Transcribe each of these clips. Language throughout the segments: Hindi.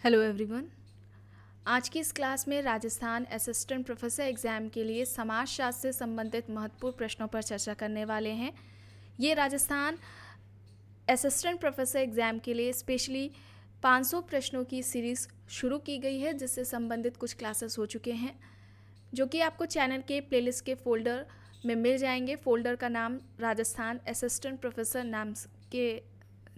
Hello everyone. आज की इस क्लास में राजस्थान असिस्टेंट प्रोफेसर एग्ज़ाम के लिए समाजशास्त्र से संबंधित महत्वपूर्ण प्रश्नों पर चर्चा करने वाले हैं। ये राजस्थान असिस्टेंट प्रोफेसर एग्ज़ाम के लिए स्पेशली 500 प्रश्नों की सीरीज़ शुरू की गई है, जिससे संबंधित कुछ क्लासेस हो चुके हैं, जो कि आपको चैनल के प्लेलिस्ट के फ़ोल्डर में मिल जाएंगे। फ़ोल्डर का नाम राजस्थान असिस्टेंट प्रोफेसर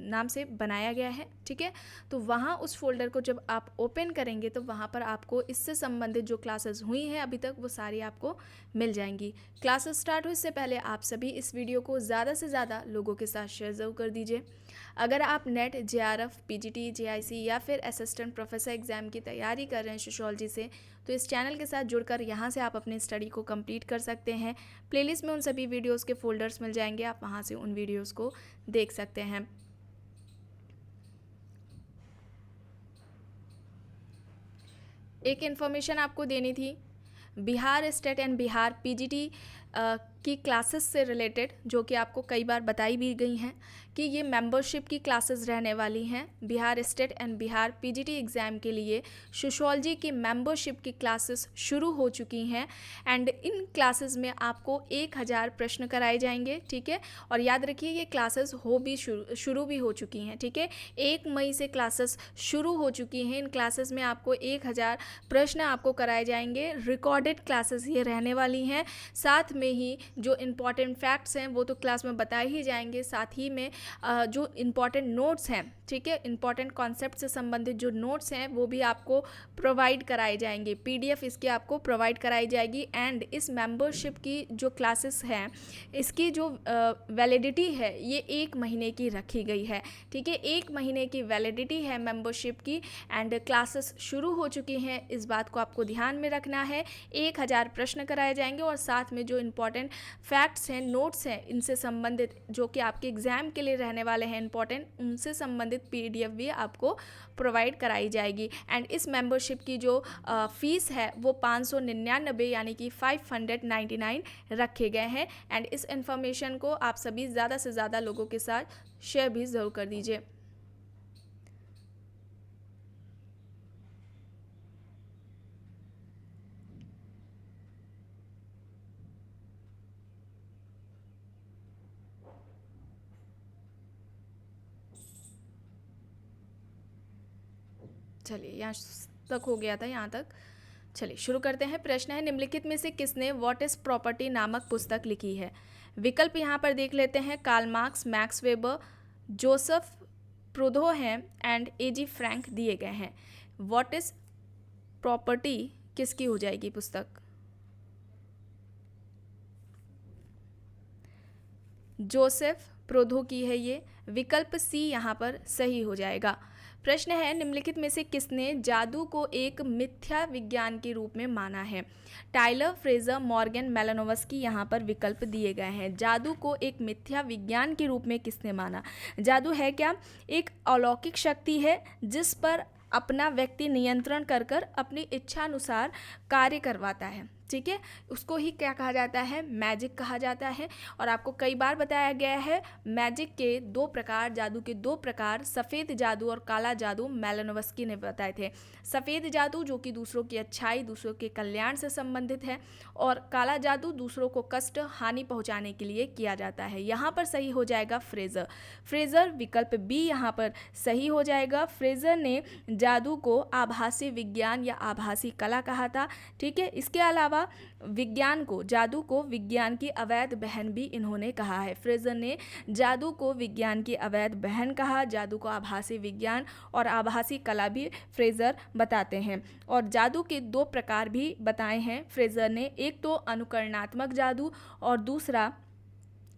नाम से बनाया गया है, ठीक है। तो वहाँ उस फोल्डर को जब आप ओपन करेंगे तो वहाँ पर आपको इससे संबंधित जो क्लासेस हुई हैं अभी तक, वो सारी आपको मिल जाएंगी। क्लासेस स्टार्ट हो इससे पहले आप सभी इस वीडियो को ज़्यादा से ज़्यादा लोगों के साथ शेयर ज़रूर कर दीजिए। अगर आप नेट, JRF, PGT, JIC या फिर असिस्टेंट प्रोफेसर एग्ज़ाम की तैयारी कर रहे हैं सोशियोलॉजी से, तो इस चैनल के साथ जुड़कर यहाँ से आप अपनी स्टडी को कंप्लीट कर सकते हैं। प्लेलिस्ट में उन सभी वीडियोज़ के फोल्डर्स मिल जाएंगे, आप वहाँ से उन वीडियोज़ को देख सकते हैं। एक इन्फॉर्मेशन आपको देनी थी, Bihar state and Bihar PGT की क्लासेस से रिलेटेड, जो कि आपको कई बार बताई भी गई हैं कि ये मेंबरशिप की क्लासेस रहने वाली हैं। Bihar state and Bihar PGT exam के लिए सोशियोलॉजी की मेंबरशिप की क्लासेस शुरू हो चुकी हैं एंड इन क्लासेस में आपको 1000 प्रश्न कराए जाएंगे, ठीक है। और याद रखिए ये क्लासेस शुरू भी हो चुकी हैं, ठीक है। 1 मई से क्लासेस शुरू हो चुकी हैं। इन क्लासेस में आपको 1000 प्रश्न आपको कराए जाएंगे। रिकॉर्डेड क्लासेस ये रहने वाली हैं। साथ में ही जो इम्पॉर्टेंट फैक्ट्स हैं वो तो क्लास में बताए ही जाएंगे, साथ ही में जो इम्पॉर्टेंट नोट्स हैं, ठीक है, इम्पॉर्टेंट कॉन्सेप्ट से संबंधित जो नोट्स हैं वो भी आपको प्रोवाइड कराए जाएंगे। PDF इसकी आपको प्रोवाइड कराई जाएगी। एंड इस मेंबरशिप की जो क्लासेस हैं इसकी जो वैलिडिटी है ये 1 महीने की रखी गई है, ठीक है। 1 महीने की वैलिडिटी है मेंबरशिप की एंड क्लासेस शुरू हो चुकी हैं। इस बात को आपको ध्यान में रखना है। 1000 प्रश्न कराए जाएंगे और साथ में जो इम्पॉर्टेंट फैक्ट्स हैं, नोट्स हैं, इनसे संबंधित जो कि आपके एग्ज़ाम के लिए रहने वाले हैं इम्पॉर्टेंट, उनसे संबंधित PDF भी आपको प्रोवाइड कराई जाएगी। एंड इस मेंबरशिप की जो फीस है वो 599 यानी कि 599 रखे गए हैं। एंड इस इंफॉर्मेशन को आप सभी ज़्यादा से ज़्यादा लोगों के साथ शेयर भी ज़रूर कर दीजिए। चलिए, यहाँ तक हो गया था, यहाँ तक। चलिए शुरू करते हैं। प्रश्न है, निम्नलिखित में से किसने व्हाट इज प्रॉपर्टी नामक पुस्तक लिखी है? विकल्प यहाँ पर देख लेते हैं। Karl Marx, Max Weber, Joseph Proudhon हैं एंड AG फ्रैंक दिए गए हैं। व्हाट इज प्रॉपर्टी किसकी हो जाएगी पुस्तक? जोसेफ प्रोधो की है ये। विकल्प C यहाँ पर सही हो जाएगा। प्रश्न है, निम्नलिखित में से किसने जादू को एक मिथ्या विज्ञान के रूप में माना है? टाइलर, फ्रेजर, मॉर्गन, मेलानोवस्की यहाँ पर विकल्प दिए गए हैं। जादू को एक मिथ्या विज्ञान के रूप में किसने माना? जादू है क्या? एक अलौकिक शक्ति है जिस पर अपना व्यक्ति नियंत्रण कर कर अपनी इच्छा अनुसार कार्य करवाता है, ठीक है। उसको ही क्या कहा जाता है? मैजिक कहा जाता है। और आपको कई बार बताया गया है मैजिक के 2 प्रकार, जादू के 2 प्रकार, सफ़ेद जादू और काला जादू मेलानोवस्की ने बताए थे। सफ़ेद जादू जो कि दूसरों की अच्छाई, दूसरों के कल्याण से संबंधित है, और काला जादू दूसरों को कष्ट, हानि पहुंचाने के लिए किया जाता है। यहाँ पर सही हो जाएगा फ्रेजर। फ्रेजर विकल्प B यहाँ पर सही हो जाएगा। फ्रेजर ने जादू को आभासी विज्ञान या आभासी कला कहा था, ठीक है। इसके अलावा विज्ञान को, जादू को विज्ञान की अवैध बहन भी इन्होंने कहा है। फ्रेजर ने जादू को विज्ञान की अवैध बहन कहा, जादू को आभासी विज्ञान और आभासी कला भी फ्रेजर बताते हैं। और जादू के 2 प्रकार भी बताए हैं फ्रेजर ने, एक तो अनुकरणात्मक जादू और दूसरा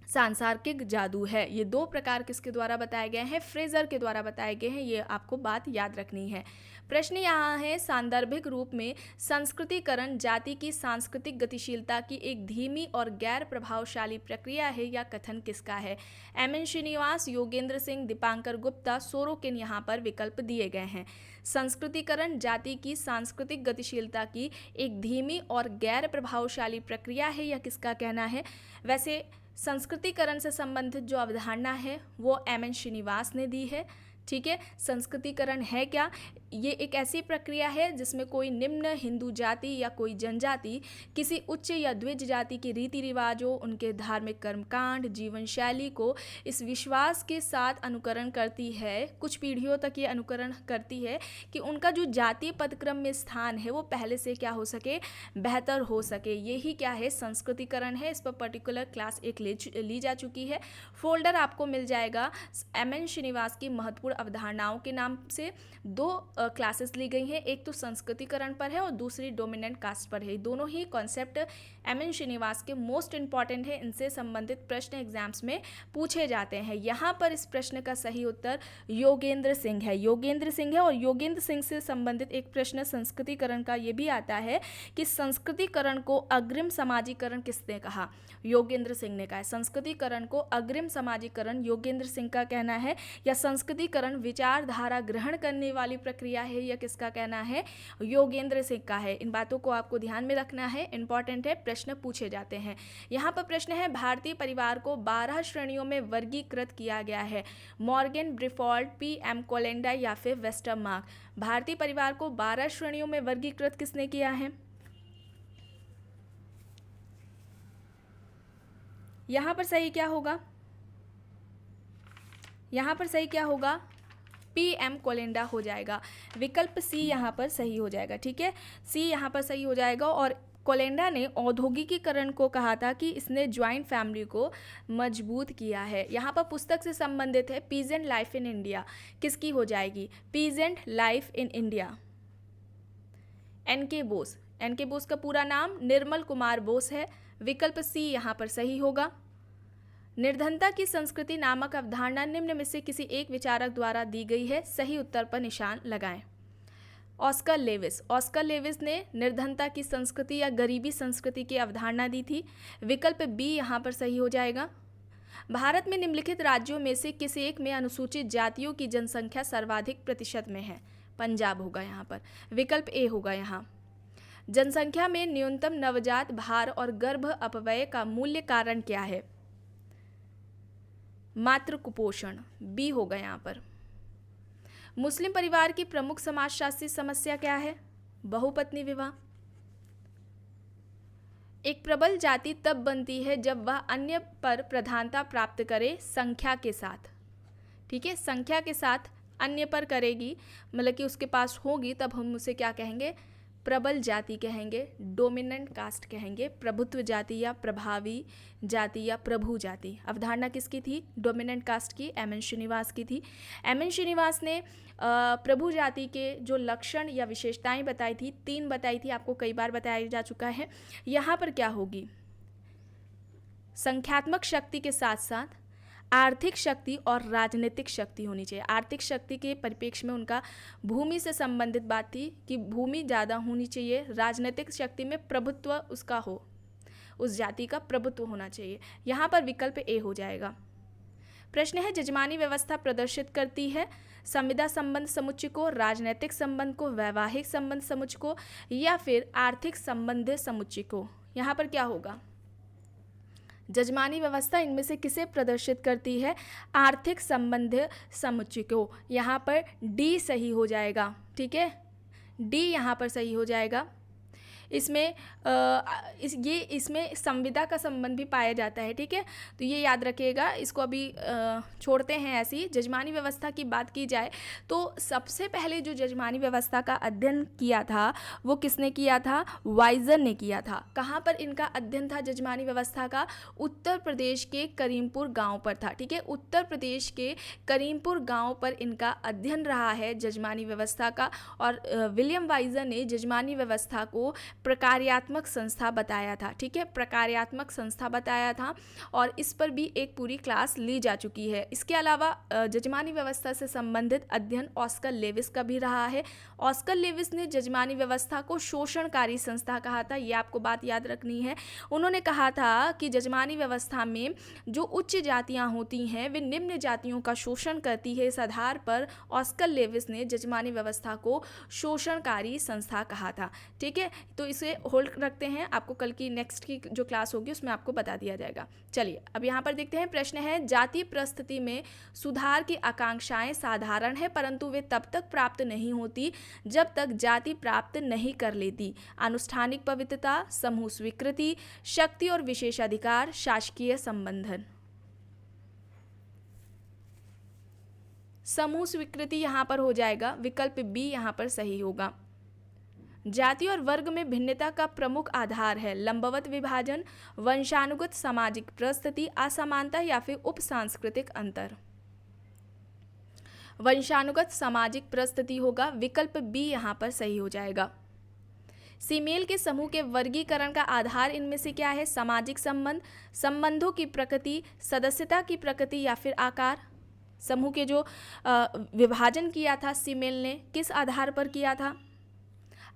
सांसारिक जादू है। ये 2 प्रकार किसके द्वारा बताए गए हैं? फ्रेजर के द्वारा बताए गए हैं। ये आपको बात याद रखनी है। प्रश्न यहाँ है, सांदर्भिक रूप में संस्कृतिकरण जाति की सांस्कृतिक गतिशीलता की एक धीमी और गैर प्रभावशाली प्रक्रिया है या कथन किसका है? MN श्रीनिवास, योगेंद्र सिंह, दीपांकर गुप्ता, सोरोकिन यहाँ पर विकल्प दिए गए हैं। संस्कृतिकरण जाति की सांस्कृतिक गतिशीलता की एक धीमी और गैर प्रभावशाली प्रक्रिया है, यह किसका कहना है? वैसे संस्कृतिकरण से संबंधित जो अवधारणा है वो MN श्रीनिवास ने दी है, ठीक है। संस्कृतिकरण है क्या? ये एक ऐसी प्रक्रिया है जिसमें कोई निम्न हिंदू जाति या कोई जनजाति किसी उच्च या द्विज जाति के रीति रिवाजों, उनके धार्मिक कर्मकांड, जीवन शैली को इस विश्वास के साथ अनुकरण करती है, कुछ पीढ़ियों तक ये अनुकरण करती है कि उनका जो जातीय पदक्रम में स्थान है वो पहले से क्या हो सके, बेहतर हो सके। यही क्या है, संस्कृतिकरण है। इस पर पर्टिकुलर क्लास एक ली जा चुकी है। फोल्डर आपको मिल जाएगा एम.एन. श्रीनिवास की महत्वपूर्ण अवधारणाओं के नाम से। 2 क्लासेस ली गई हैं, एक तो संस्कृतिकरण पर है और दूसरी डोमिनेंट कास्ट पर है। दोनों ही कॉन्सेप्ट एम.एन. श्रीनिवास के मोस्ट इंपॉर्टेंट है, इनसे संबंधित प्रश्न एग्जाम्स में पूछे जाते हैं। यहाँ पर इस प्रश्न का सही उत्तर योगेंद्र सिंह है। योगेंद्र सिंह है और योगेंद्र सिंह से संबंधित एक प्रश्न संस्कृतिकरण का ये भी आता है कि संस्कृतिकरण को अग्रिम समाजीकरण किसने कहा? योगेंद्र सिंह ने कहा है। संस्कृतिकरण को अग्रिम समाजीकरण योगेंद्र सिंह का कहना है, या संस्कृतिकरण विचारधारा ग्रहण करने वाली प्रक्रिया है, या किसका कहना है? योगेंद्र सिंह का है। इन बातों को आपको ध्यान में रखना है, इंपॉर्टेंट है, प्रश्न पूछे जाते हैं। यहाँ पर प्रश्न है, भारतीय परिवार को 12 श्रेणियों में वर्गीकृत किया गया है। Morgan, ब्रिफोल्ड, P.M. कोलेंडा या फिर वेस्टरमार्क। भारतीय परिवार को 12 श्रेणियों में वर्गीकृत किसने किया है? यहाँ पर सही क्या होगा? यहाँ पर सही क्या होगा? P.M. कोलेंडा हो जाएगा। विकल्प सी यहाँ पर सही हो जाएगा। ठीक है, सी यहाँ पर सही हो जाएगा। और कोलेंडा ने औद्योगिकीकरण को कहा था कि इसने ज्वाइंट फैमिली को मजबूत किया है। यहाँ पर पुस्तक से संबंधित है पीजेंट लाइफ इन इंडिया, किसकी हो जाएगी? Peasant life in India, N.K. Bose. N.K. Bose का पूरा नाम निर्मल कुमार बोस है। विकल्प सी यहाँ पर सही होगा। निर्धनता की संस्कृति नामक अवधारणा निम्न में से किसी एक विचारक द्वारा दी गई है। सही उत्तर पर निशान लगाएं। Oscar Levi's. ऑस्कर लेविस ने निर्धनता की संस्कृति या गरीबी संस्कृति की अवधारणा दी थी। विकल्प बी यहाँ पर सही हो जाएगा। भारत में निम्नलिखित राज्यों में से किसी एक में अनुसूचित जातियों की जनसंख्या सर्वाधिक प्रतिशत में है? पंजाब होगा यहाँ पर। विकल्प ए होगा यहाँ। जनसंख्या में न्यूनतम नवजात भार और गर्भ अपव्यय का मूल्य कारण क्या है? मातृ कुपोषण, बी होगा यहाँ पर। मुस्लिम परिवार की प्रमुख समाजशास्त्री समस्या क्या है? बहुपत्नी विवाह। एक प्रबल जाति तब बनती है जब वह अन्य पर प्रधानता प्राप्त करे संख्या के साथ। ठीक है, संख्या के साथ अन्य पर करेगी, मतलब कि उसके पास होगी, तब हम उसे क्या कहेंगे? प्रबल जाति कहेंगे, डोमिनेंट कास्ट कहेंगे, प्रभुत्व जाति या प्रभावी जाति या प्रभु जाति। अवधारणा किसकी थी? डोमिनेंट कास्ट की, एम.एन. श्रीनिवास की थी। एम.एन. श्रीनिवास ने प्रभु जाति के जो लक्षण या विशेषताएं बताई थी, 3 बताई थी, आपको कई बार बताया जा चुका है। यहाँ पर क्या होगी? संख्यात्मक शक्ति के साथ साथ आर्थिक शक्ति और राजनीतिक शक्ति होनी चाहिए। आर्थिक शक्ति के परिप्रेक्ष्य में उनका भूमि से संबंधित बात थी कि भूमि ज़्यादा होनी चाहिए। राजनीतिक शक्ति में प्रभुत्व उसका हो, उस जाति का प्रभुत्व होना चाहिए। यहाँ पर विकल्प ए हो जाएगा। प्रश्न है, जजमानी व्यवस्था प्रदर्शित करती है संविदा संबंध समुच्चय को, राजनीतिक संबंध को, वैवाहिक संबंध समुच्चय को, या फिर आर्थिक संबंध समुच्चय को? यहाँ पर क्या होगा? जजमानी व्यवस्था इनमें से किसे प्रदर्शित करती है? आर्थिक संबंध समुच्चय को। यहाँ पर डी सही हो जाएगा। ठीक है, डी यहाँ पर सही हो जाएगा। इसमें इसमें संविदा का संबंध भी पाया जाता है। ठीक है, तो ये याद रखिएगा। इसको अभी छोड़ते हैं ऐसी। जजमानी व्यवस्था की बात की जाए तो सबसे पहले जो जजमानी व्यवस्था का अध्ययन किया था वो किसने किया था? वाइजर ने किया था। कहाँ पर इनका अध्ययन था जजमानी व्यवस्था का? उत्तर प्रदेश के करीमपुर गाँव पर था। ठीक है, उत्तर प्रदेश के करीमपुर गाँव पर इनका अध्ययन रहा है जजमानी व्यवस्था का। और विलियम वाइजर ने जजमानी व्यवस्था को प्रकार्यात्मक संस्था बताया था। ठीक है, प्रकार्यात्मक संस्था बताया था और इस पर भी एक पूरी क्लास ली जा चुकी है। इसके अलावा जजमानी व्यवस्था से संबंधित अध्ययन ऑस्कर लेविस का भी रहा है। ऑस्कर लेविस ने जजमानी व्यवस्था को शोषणकारी संस्था कहा था। ये आपको बात याद रखनी है। उन्होंने कहा था कि जजमानी व्यवस्था में जो उच्च जातियां होती हैं वे निम्न जातियों का शोषण करती है। इस आधार पर ऑस्कर लेविस ने जजमानी व्यवस्था को शोषणकारी संस्था कहा था। ठीक है, तो इसे होल्ड रखते हैं, आपको कल की नेक्स्ट की जो क्लास होगी उसमें आपको बता दिया जाएगा। चलिए अब यहाँ पर देखते हैं, प्रश्न है जाति परिस्थिति में सुधार की आकांक्षाएं साधारण है परंतु वे तब तक प्राप्त नहीं होती जब तक जाति प्राप्त नहीं कर लेती। आनुष्ठानिक पवित्रता, समूह स्वीकृति, शक्ति और विशेषाधिकार, शासकीय संबंधन। समूह स्वीकृति यहाँ पर हो जाएगा, विकल्प बी यहाँ पर सही होगा। जाति और वर्ग में भिन्नता का प्रमुख आधार है लंबवत विभाजन, वंशानुगत सामाजिक परिस्थिति, असमानता या फिर उप सांस्कृतिक अंतर। वंशानुगत सामाजिक परिस्थिति होगा, विकल्प बी यहाँ पर सही हो जाएगा। सीमेल के समूह के वर्गीकरण का आधार इनमें से क्या है? सामाजिक संबंध, संबंधों की प्रकृति, सदस्यता की प्रकृति या फिर आकार। समूह के जो विभाजन किया था सीमेल ने किस आधार पर किया था?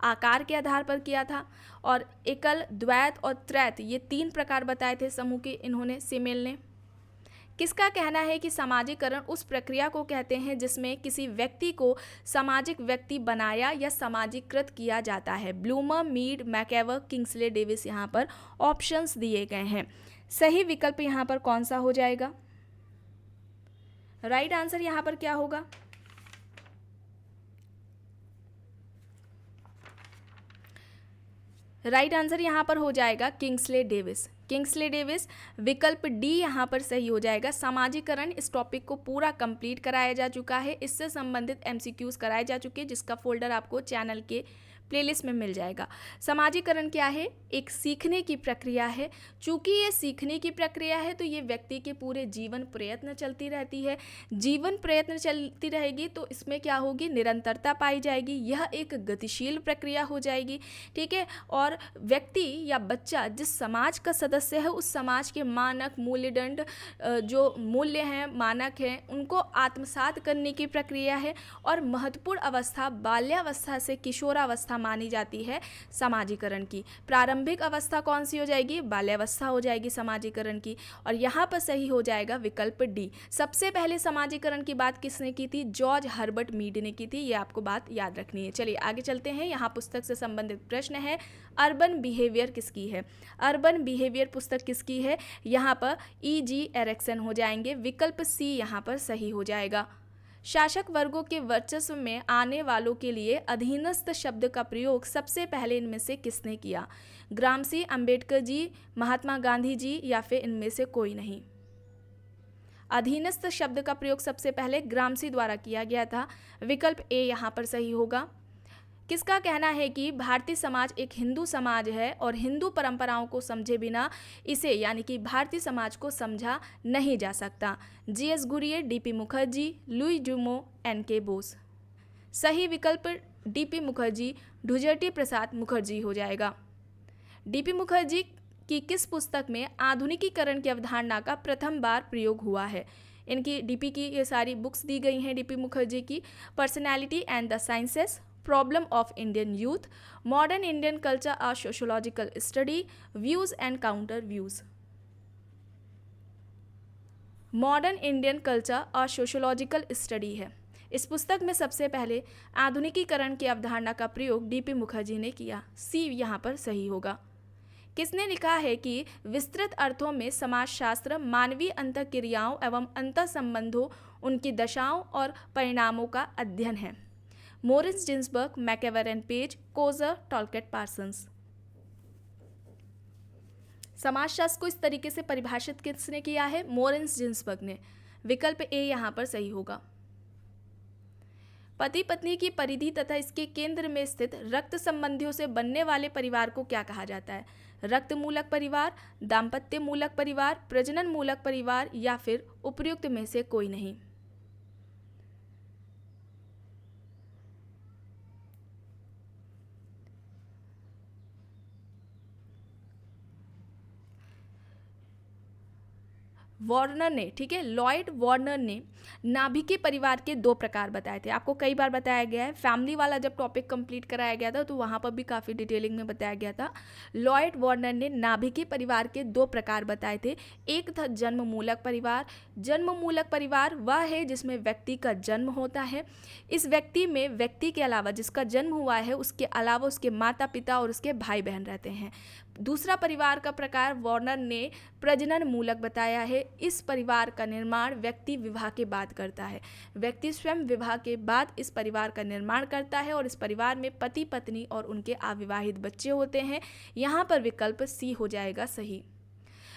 आकार के आधार पर किया था। और एकल, द्वैत और त्रैत ये 3 प्रकार बताए थे समूह के इन्होंने सीमेल ने। किसका कहना है कि सामाजिकरण उस प्रक्रिया को कहते हैं जिसमें किसी व्यक्ति को सामाजिक व्यक्ति बनाया या सामाजिकृत किया जाता है? ब्लूमर, मीड, मैकेवर, किंग्सले डेविस यहाँ पर ऑप्शंस दिए गए हैं। सही विकल्प यहाँ पर कौन सा हो जाएगा? राइट आंसर यहाँ पर क्या होगा? राइट आंसर यहाँ पर हो जाएगा किंग्सले डेविस। किंग्सले डेविस, विकल्प डी यहाँ पर सही हो जाएगा। सामाजिकरण इस टॉपिक को पूरा कंप्लीट कराया जा चुका है, इससे संबंधित एमसीक्यूज कराए जा चुके हैं जिसका फोल्डर आपको चैनल के प्लेलिस्ट में मिल जाएगा। समाजीकरण क्या है? एक सीखने की प्रक्रिया है। चूंकि ये सीखने की प्रक्रिया है तो ये व्यक्ति के पूरे जीवन प्रयत्न चलती रहती है। जीवन प्रयत्न चलती रहेगी तो इसमें क्या होगी? निरंतरता पाई जाएगी। यह एक गतिशील प्रक्रिया हो जाएगी, ठीक है। और व्यक्ति या बच्चा जिस समाज का सदस्य है उस समाज के मानक, मूल्यदंड, जो मूल्य हैं, मानक हैं, उनको आत्मसात करने की प्रक्रिया है। और महत्वपूर्ण अवस्था बाल्यावस्था से किशोरावस्था मानी जाती है समाजीकरण की। प्रारंभिक अवस्था कौन सी हो जाएगी? बाल्यावस्था हो जाएगी समाजीकरण की। और यहाँ पर सही हो जाएगा विकल्प डी। सबसे पहले समाजीकरण की बात किसने की थी? जॉर्ज हर्बर्ट मीड ने की थी। ये आपको बात याद रखनी है। चलिए आगे चलते हैं। यहाँ पुस्तक से संबंधित प्रश्न है, अर्बन बिहेवियर किसकी है? अर्बन बिहेवियर पुस्तक किसकी है? यहाँ पर E.G. एरिक्सन हो जाएंगे। विकल्प सी यहाँ पर सही हो जाएगा। शासक वर्गों के वर्चस्व में आने वालों के लिए अधीनस्थ शब्द का प्रयोग सबसे पहले इनमें से किसने किया? ग्रामसी, अंबेडकर जी, महात्मा गांधी जी या फिर इनमें से कोई नहीं? अधीनस्थ शब्द का प्रयोग सबसे पहले ग्रामसी द्वारा किया गया था। विकल्प ए यहाँ पर सही होगा। किसका कहना है कि भारतीय समाज एक हिंदू समाज है और हिंदू परंपराओं को समझे बिना इसे यानी कि भारतीय समाज को समझा नहीं जा सकता? G.S. Ghurye, D.P. Mukherjee, Louis डुमो, N.K. Bose. सही विकल्प D.P. मुखर्जी, ढुजरटी प्रसाद मुखर्जी हो जाएगा। D.P. मुखर्जी की किस पुस्तक में आधुनिकीकरण की अवधारणा का प्रथम बार प्रयोग हुआ है? इनकी डीपी की ये सारी बुक्स दी गई हैं D.P. मुखर्जी की। Personality and the sciences, problem of Indian youth, modern Indian culture a sociological study, views and counter views. Modern Indian culture a sociological study है। इस पुस्तक में सबसे पहले आधुनिकीकरण की अवधारणा का प्रयोग D.P. मुखर्जी ने किया। सी यहाँ पर सही होगा। किसने लिखा है कि विस्तृत अर्थों में समाजशास्त्र मानवीय अंतःक्रियाओं एवं अंतर संबंधों, उनकी दशाओं और परिणामों का अध्ययन है? Morris Ginsberg, MacIver and Page, Coser, Talcott Parsons. समाजशास्त्र को इस तरीके से परिभाषित किसने किया है? मोरिस जिन्सबर्ग ने। विकल्प ए यहाँ पर सही होगा। पति पत्नी की परिधि तथा इसके केंद्र में स्थित रक्त संबंधियों से बनने वाले परिवार को क्या कहा जाता है? रक्त मूलक परिवार, दाम्पत्य मूलक परिवार, प्रजनन मूलक परिवार या फिर उपर्युक्त में से कोई नहीं? वार्नर ने, ठीक है, लॉयड वार्नर ने नाभिकीय परिवार के 2 प्रकार बताए थे। आपको कई बार बताया गया है, फैमिली वाला जब टॉपिक कंप्लीट कराया गया था तो वहाँ पर भी काफ़ी डिटेलिंग में बताया गया था। लॉयड वार्नर ने नाभिकीय परिवार के 2 प्रकार बताए थे। एक था जन्म मूलक परिवार। जन्म मूलक परिवार वह है जिसमें व्यक्ति का जन्म होता है। इस व्यक्ति में व्यक्ति के अलावा, जिसका जन्म हुआ है, उसके अलावा उसके माता पिता और उसके भाई बहन रहते हैं। दूसरा परिवार का प्रकार वार्नर ने प्रजनन मूलक बताया है। इस परिवार का निर्माण व्यक्ति विवाह के बाद करता है। व्यक्ति स्वयं विवाह के बाद इस परिवार का निर्माण करता है और इस परिवार में पति पत्नी और उनके अविवाहित बच्चे होते हैं। यहाँ पर विकल्प सी हो जाएगा सही।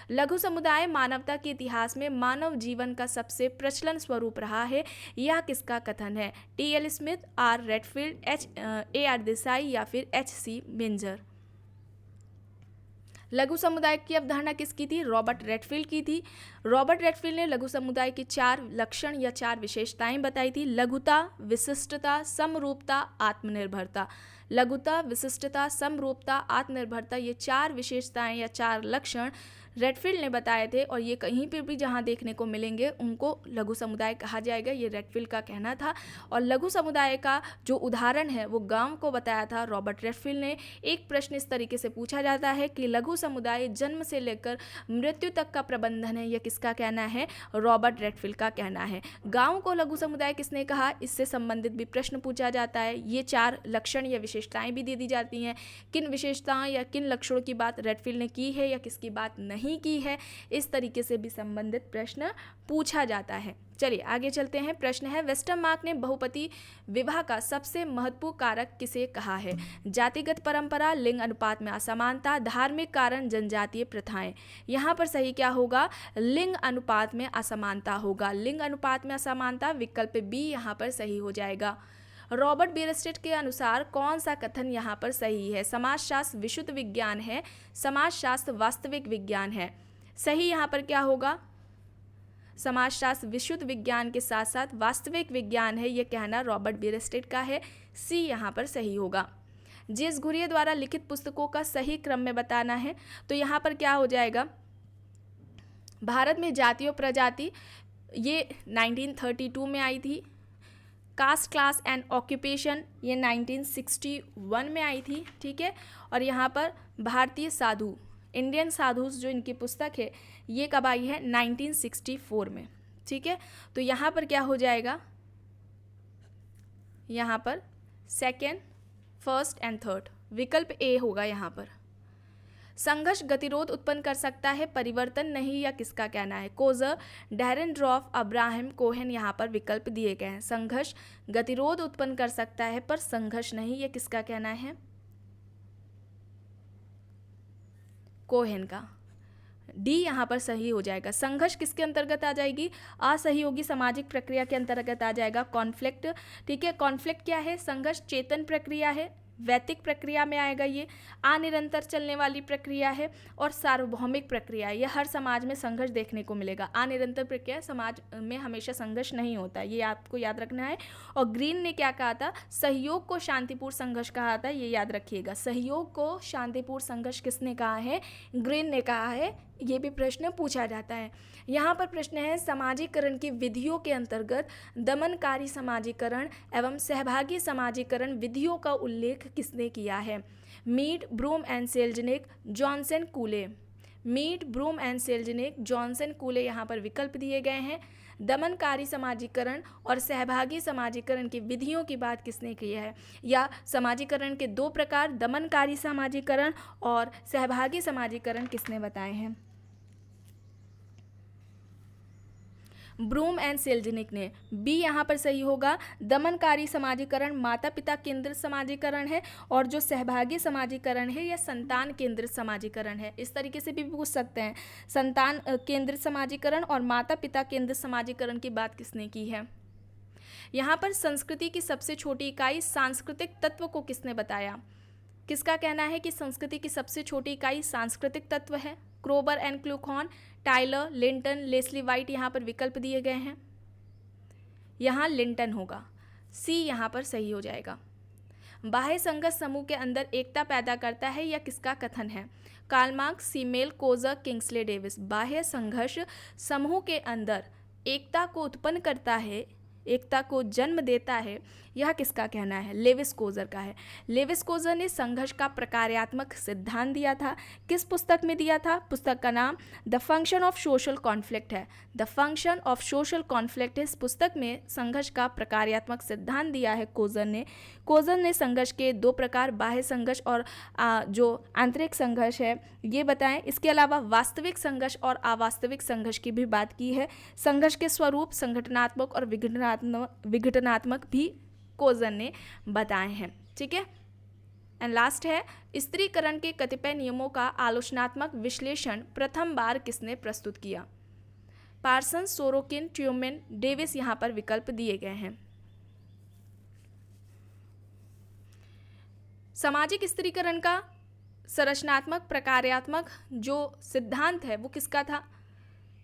लघु समुदाय मानवता के इतिहास में मानव जीवन का सबसे प्रचलन स्वरूप रहा है। यह किसका कथन है? T L. Smith, R. Redfield, A R. Desai या फिर एच.सी. मेंजर। लघु समुदाय की अवधारणा किसकी थी? रॉबर्ट रेडफील्ड की थी। रॉबर्ट रेडफील्ड ने लघु समुदाय की 4 लक्षण या 4 विशेषताएं बताई थी। लघुता, विशिष्टता, समरूपता, आत्मनिर्भरता। लघुता, विशिष्टता, समरूपता, आत्मनिर्भरता, ये 4 विशेषताएं या 4 लक्षण रेडफील्ड ने बताए थे और ये कहीं पर भी जहाँ देखने को मिलेंगे उनको लघु समुदाय कहा जाएगा। ये रेडफील्ड का कहना था। और लघु समुदाय का जो उदाहरण है वो गांव को बताया था रॉबर्ट रेडफील्ड ने। एक प्रश्न इस तरीके से पूछा जाता है कि लघु समुदाय जन्म से लेकर मृत्यु तक का प्रबंधन है, यह किसका कहना है? रॉबर्ट रेडफील्ड का कहना है। गाँव को लघु समुदाय किसने कहा? इससे संबंधित भी प्रश्न पूछा जाता है। ये 4 लक्षण या विशेषताएं भी दे दी जाती हैं। किन विशेषताओं या किन लक्षणों की बात रेडफील्ड ने की है या किसकी बात नहीं की है, इस तरीके से भी संबंधित प्रश्न पूछा जाता है। चलिए आगे चलते हैं। प्रश्न है, वेस्टरमार्क ने बहुपति विवाह का सबसे महत्वपूर्ण कारक किसे कहा है? जातिगत परंपरा, लिंग अनुपात में असमानता, धार्मिक कारण, जनजातीय प्रथाएं। यहाँ पर सही क्या होगा? लिंग अनुपात में असमानता होगा। लिंग अनुपात में असमानता, विकल्प बी यहाँ पर सही हो जाएगा। रॉबर्ट बीयरस्टेट के अनुसार कौन सा कथन यहाँ पर सही है? समाजशास्त्र विशुद्ध विज्ञान है, समाजशास्त्र वास्तविक विज्ञान है। सही यहाँ पर क्या होगा? समाजशास्त्र विशुद्ध विज्ञान के साथ साथ वास्तविक विज्ञान है, यह कहना रॉबर्ट बीयरस्टेट का है। सी यहाँ पर सही होगा। जे.एस. घुरिये द्वारा लिखित पुस्तकों का सही क्रम में बताना है, तो यहाँ पर क्या हो जाएगा? भारत में जाति और प्रजाति, ये 1932 में आई थी। कास्ट, क्लास एंड ऑक्यूपेशन, ये 1961 में आई थी, ठीक है। और यहाँ पर भारतीय साधु, इंडियन साधुस, जो इनकी पुस्तक है, ये कब आई है? 1964 में, ठीक है। तो यहाँ पर क्या हो जाएगा? यहाँ पर सेकेंड, फर्स्ट एंड थर्ड, विकल्प ए होगा यहाँ पर। संघर्ष गतिरोध उत्पन्न कर सकता है, परिवर्तन नहीं, या किसका कहना है? कोजर, डैरेनड्रॉफ, अब्राहम कोहेन, यहाँ पर विकल्प दिए गए हैं। संघर्ष गतिरोध उत्पन्न कर सकता है पर संघर्ष नहीं, ये किसका कहना है? कोहेन का। डी यहाँ पर सही हो जाएगा। संघर्ष किसके अंतर्गत आ जाएगी? असहयोगी सामाजिक प्रक्रिया के अंतर्गत आ जाएगा। कॉन्फ्लिक्ट, ठीक है। कॉन्फ्लिक्ट क्या है? संघर्ष चेतन प्रक्रिया है, वैतिक प्रक्रिया में आएगा। ये अनिरंतर चलने वाली प्रक्रिया है और सार्वभौमिक प्रक्रिया, ये हर समाज में संघर्ष देखने को मिलेगा। अनिरंतर प्रक्रिया समाज में हमेशा संघर्ष नहीं होता, ये आपको याद रखना है। और ग्रीन ने क्या कहा था? सहयोग को शांतिपूर्ण संघर्ष कहा था, ये याद रखिएगा। सहयोग को शांतिपूर्ण संघर्ष किसने कहा है? ग्रीन ने कहा है। ये भी प्रश्न पूछा जाता है। यहाँ पर प्रश्न है, समाजीकरण की विधियों के अंतर्गत दमनकारी समाजीकरण एवं सहभागी समाजीकरण विधियों का उल्लेख किसने किया है? Mead, Broom and Selznick, Johnson, Cooley. Mead, Broom and Selznick, Johnson, Cooley, यहाँ पर विकल्प दिए गए हैं। दमनकारी समाजीकरण और सहभागी समाजीकरण की विधियों की बात किसने की है? या समाजीकरण के 2 प्रकार, दमनकारी समाजीकरण और सहभागी समाजीकरण, किसने बताए हैं? ब्रूम एंड सेल्जनिक ने। बी यहाँ पर सही होगा। दमनकारी समाजीकरण माता पिता केंद्रित समाजीकरण है और जो सहभागी समाजीकरण है यह संतान केंद्रित समाजीकरण है। इस तरीके से भी पूछ सकते हैं, संतान केंद्रित समाजीकरण और माता पिता केंद्रित समाजीकरण की बात किसने की है? यहाँ पर संस्कृति की सबसे छोटी इकाई सांस्कृतिक तत्व को किसने बताया? किसका कहना है कि संस्कृति की सबसे छोटी इकाई सांस्कृतिक तत्व है? Kroeber and Kluckhohn, Tylor, Linton, Leslie White, यहाँ पर विकल्प दिए गए हैं। यहाँ लिंटन होगा। सी यहाँ पर सही हो जाएगा। बाह्य संघर्ष समूह के अंदर एकता पैदा करता है, यह किसका कथन है? Karl Marx, Simmel, Coser, Kingsley Davis. बाह्य संघर्ष समूह के अंदर एकता को उत्पन्न करता है, एकता को जन्म देता है, यह किसका कहना है? लेविस कोजर का है। लेविस कोजर ने संघर्ष का प्रकार्यात्मक सिद्धांत दिया था। किस पुस्तक में दिया था? पुस्तक का नाम the function of social conflict है। The function of social conflict, इस पुस्तक में संघर्ष का प्रकार्यात्मक सिद्धांत दिया है कोजर ने। कोजर ने संघर्ष के दो प्रकार, बाह्य संघर्ष और जो आंतरिक संघर्ष है, ये बताएं। इसके अलावा वास्तविक संघर्ष और अवास्तविक संघर्ष की भी बात की है। संघर्ष के स्वरूप संगठनात्मक और विघटनात्मक भी कोजर ने बताए हैं। ठीक है। एंड लास्ट है, स्त्रीकरण के कतिपय नियमों का आलोचनात्मक विश्लेषण प्रथम बार किसने प्रस्तुत किया? पार्सन्स, सोरोकिन, ट्यूमेन, डेविस यहाँ पर विकल्प दिए गए हैं। सामाजिक स्त्रीकरण का संरचनात्मक प्रकार्यात्मक जो सिद्धांत है वो किसका था?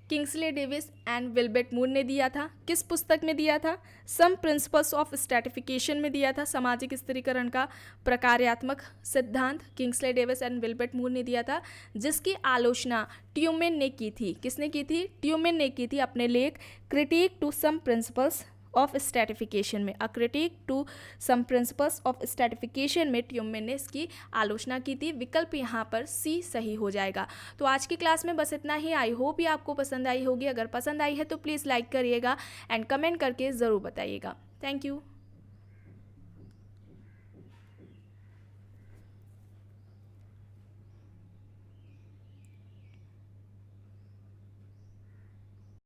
किंग्सले डेविस एंड विल्बर्ट मूर ने दिया था। किस पुस्तक में दिया था? सम प्रिंसिपल्स ऑफ स्ट्रैटिफिकेशन में दिया था। सामाजिक स्त्रीकरण का प्रकार्यात्मक सिद्धांत किंग्सले डेविस एंड विल्बर्ट मूर ने दिया था, जिसकी आलोचना ट्यूमेन ने की थी। किसने की थी? ट्यूमेन ने की थी अपने लेख critique to some principles of stratification में। A critique to some principles of stratification में ट्यूमेन ने इसकी आलोचना की थी। विकल्प यहाँ पर सी सही हो जाएगा। तो आज की क्लास में बस इतना ही। आई होप ये आपको पसंद आई होगी। अगर पसंद आई है तो प्लीज़ लाइक करिएगा एंड कमेंट करके ज़रूर बताइएगा। Thank you.